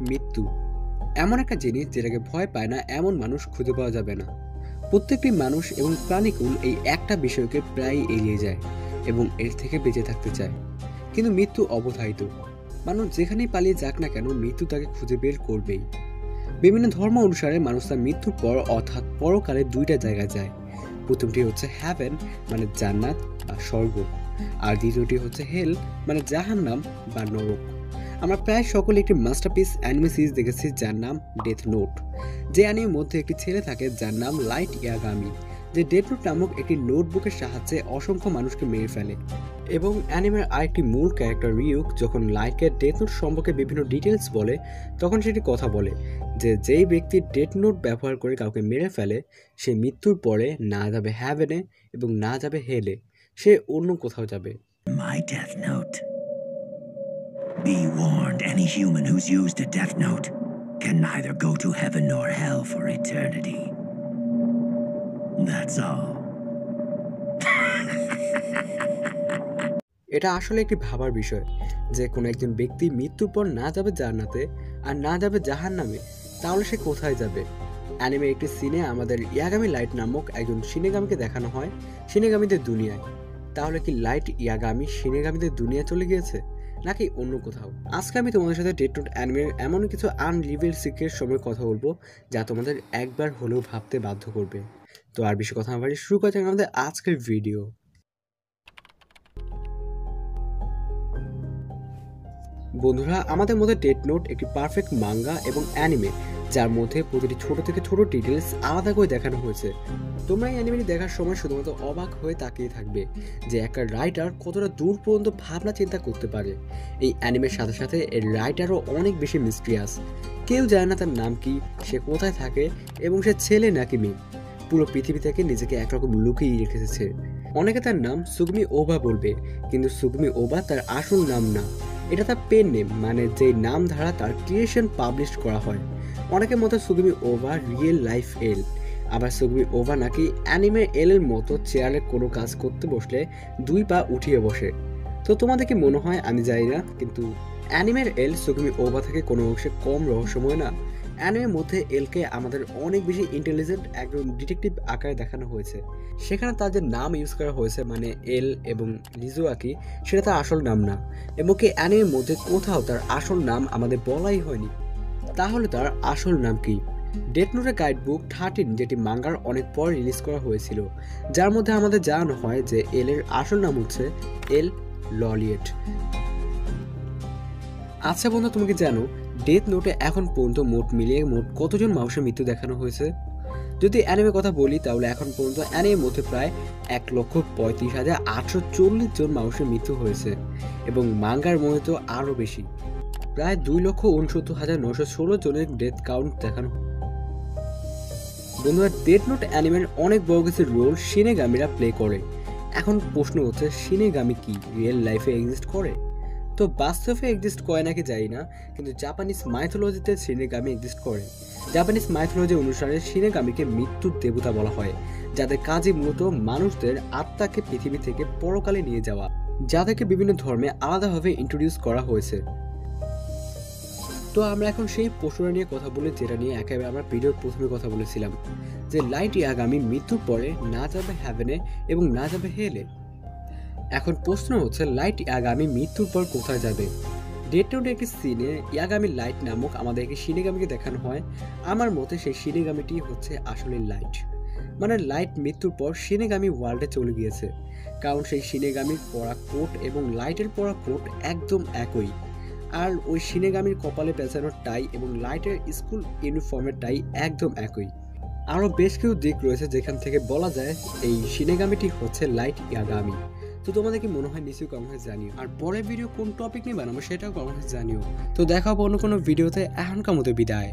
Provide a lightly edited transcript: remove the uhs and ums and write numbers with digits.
মৃত্যু এমন একটা জিনিস যেটাকে ভয় পায় না এমন মানুষ খুঁজে পাওয়া যাবে না। প্রত্যেকটি মানুষ এবং প্রাণীকুল এই একটা বিষয়কে প্রায় এড়িয়ে যায় এবং এর থেকে বেঁচে থাকতে চায়। কিন্তু মৃত্যু অবধারিত। মানুষ যেখানেই পালিয়ে যাক না কেন, মৃত্যু তাকে খুঁজে বের করবেই। বিভিন্ন ধর্ম অনুসারে মানুষ তার মৃত্যুর পর অর্থাৎ পরকালে দুইটা জায়গায় যায়। প্রথমটি হচ্ছে হ্যাভেন মানে জান্নাত বা স্বর্গ, আর দ্বিতীয়টি হচ্ছে হেল মানে জাহান্নাম বা নরক। আমরা প্রায় সকলে একটি মাস্টারপিস অ্যানিমে সিরিজ দেখেছি যার নাম ডেথ নোট। যে অ্যানিমের মধ্যে একটি ছেলে থাকে যার নাম লাইট ইয়াগামি, যে ডেথ নোট নামক একটি নোটবুকের সাহায্যে অসংখ্য মানুষকে মেরে ফেলে। এবং অ্যানিমের আরেকটি মূল ক্যারেক্টার রিউক যখন লাইটকে ডেথ নোট সম্পর্কে বিভিন্ন ডিটেলস বলে, তখন সেটি কথা বলে যে যেই ব্যক্তি ডেথ নোট ব্যবহার করে কাউকে মেরে ফেলে, সে মৃত্যুর পরে না যাবে হ্যাভেনে এবং না যাবে হেলে, সে অন্য কোথাও যাবে। My death note. Be warned, any human who's used a death note can neither go to heaven nor hell for eternity. That's all. এটা আসলে একটি ভাবার বিষয় যে কোনো একজন ব্যক্তি মৃত্যুর পর না যাবে জান্নাতে আর না যাবে জাহান্নামে, তাহলে সে কোথায় যাবে? অ্যানিমে একটি সিনে আমাদের ইয়াগামি লাইট নামক একজন শিনেগামিকে দেখানো হয় শিনেগামিদের দুনিয়ায়। তাহলে কি লাইট ইয়াগামি শিনেগামিদের দুনিয়ায় চলে গিয়েছে নাকি অন্য কোথাও? আজকে আমি তোমাদের সাথে ডেথ নোট অ্যানিমের এমন কিছু আনরিভিল সিক্রেট সময় কথা বলবো যা তোমাদের একবার হলেও ভাবতে বাধ্য করবে। তো আর বেশি কথা না বাড়িয়ে শুরু করা যাক আমাদের আজকের ভিডিও। বন্ধুরা, আমাদের মধ্যে ডেথ নোট একটি পারফেক্ট মাঙ্গা এবং অ্যানিমে যার মধ্যে প্রতিটি ছোট থেকে ছোট ডিটেলস আলাদা করে দেখানো হয়েছে। তোমরা এই অ্যানিমেটি দেখার সময় শুধুমাত্র অবাক হয়ে তাকিয়ে থাকবে যে একটা রাইটার কতটা দূর পর্যন্ত ভাবনা চিন্তা করতে পারে। এই অ্যানিমের সাথে সাথে এর রাইটারও অনেক বেশি মিস্ট্রিয়াস। কেউ জানে না তার নাম কি, সে কোথায় থাকে এবং সে ছেলে নাকি মেয়ে। পুরো পৃথিবী থেকে নিজেকে একরকম লুকিয়ে রেখেছে। অনেকে তার নাম সুগমি ওবা বলবে, কিন্তু সুগমি ওবা তার আসল নাম না, এটা তার পেন নেম, মানে যে নাম দ্বারা তার ক্রিয়েশন পাবলিশ করা হয়। অনেকের মতো সুগমি ওবা রিয়েল লাইফ এল, আবার সুগমি ওবা নাকি অ্যানিমে এল এর মতো চেয়ারে কোনো কাজ করতে বসলে 2 পা উঠিয়ে বসে। তো তোমাদের কি মনে হয়? আমি জানি না, কিন্তু অ্যানিমের এল সুগমি ওবা থেকে কোনো অংশে কম রহস্যময় না। অ্যানিমের মধ্যে এলকে আমাদের অনেক বেশি ইন্টেলিজেন্ট একজন ডিটেকটিভ আকারে দেখানো হয়েছে। সেখানে তাদের নাম ইউজ করা হয়েছে, মানে এল এবং লিজুয়াকি, সেটা তার আসল নাম না। এবং কি অ্যানিমের মধ্যে কোথাও তার আসল নাম আমাদের বলাই হয়নি। তাহলে তার আসল নাম কি? ডেথ নোটের গাইড বুক 13, যেটি মাঙ্গার অনেক পর রিলিজ করা হয়েছিল, যার মধ্যে আমাদের জানানো হয় যে এল এর আসল নাম হচ্ছে এল ললিয়েট। আচ্ছা বন্ধু, তুমি কি জানো ডেথ নোটে এখন পর্যন্ত মোট মিলিয়ে কতজন মানুষের মৃত্যু দেখানো হয়েছে? যদি অ্যানিমের কথা বলি তাহলে এখন পর্যন্ত অ্যানিমের মধ্যে প্রায় 1,35,840 জন মানুষের মৃত্যু হয়েছে এবং মাঙ্গার মধ্যে তো আরও বেশি, প্রায় 2,69,916 জনের ডেথ কাউন্ট দেখানো। বন্ধুরা, ডেথ নোট অ্যানিমের অনেক বড় কিছু রোল শিনেগামিরা প্লে করে। এখন প্রশ্ন হচ্ছে, শিনেগামি কি রিয়েল লাইফে এক্সিস্ট করে? তো বাস্তবে এক্সিস্ট করে নাকি জানি না, কিন্তু জাপানিজ মাইথোলজিতে শিনেগামি এক্সিস্ট করে। জাপানিজ মাইথোলজি অনুসারে শিনেগামিকে মৃত্যুর দেবতা বলা হয়, যাদের কাজই মূলত মানুষদের আত্মাকে পৃথিবী থেকে পরকালে নিয়ে যাওয়া, যাদেরকে বিভিন্ন ধর্মে আলাদাভাবে ইন্ট্রোডিউস করা হয়েছে। তো আমরা এখন সেই প্রশ্নটা নিয়ে কথা বলি যেটা নিয়ে একেবারে আমরা ভিডিওর প্রথমে কথা বলেছিলাম, যে লাইট ইয়াগামি মৃত্যুর পরে না যাবে হ্যাভেনে এবং না যাবে হেলে। এখন প্রশ্ন হচ্ছে, লাইট ইয়াগামি মৃত্যুর পর কোথায় যাবে? ডেথ নোটে একটি সিনে ইয়াগামি লাইট নামক আমাদেরকে শিনেগামিকে দেখানো হয়। আমার মতে সেই শিনেগামিটি হচ্ছে আসলে লাইট, মানে লাইট মৃত্যুর পর শিনেগামি ওয়ার্ল্ডে চলে গিয়েছে, কারণ সেই শিনেগামির পরা কোট এবং লাইটের পরা কোট একদম একই, আর ওই শিনেগামির কপালে পেঁচানো টাই এবং লাইটের স্কুল ইউনিফর্মের টাই একদম একই। আরও বেশ কিছু দিক রয়েছে যেখান থেকে বলা যায় এই শিনেগামিটি হচ্ছে লাইট ইয়াগামি। তো তোমাদের কি মনে হয় নিশ্চয়ই কমেন্টে জানিও, আর পরের ভিডিও কোন টপিক নিয়ে বানাবো সেটাও কমেন্টে জানিও। তো দেখা হবে অন্য কোনো ভিডিওতে। এখনকার মতো বিদায়।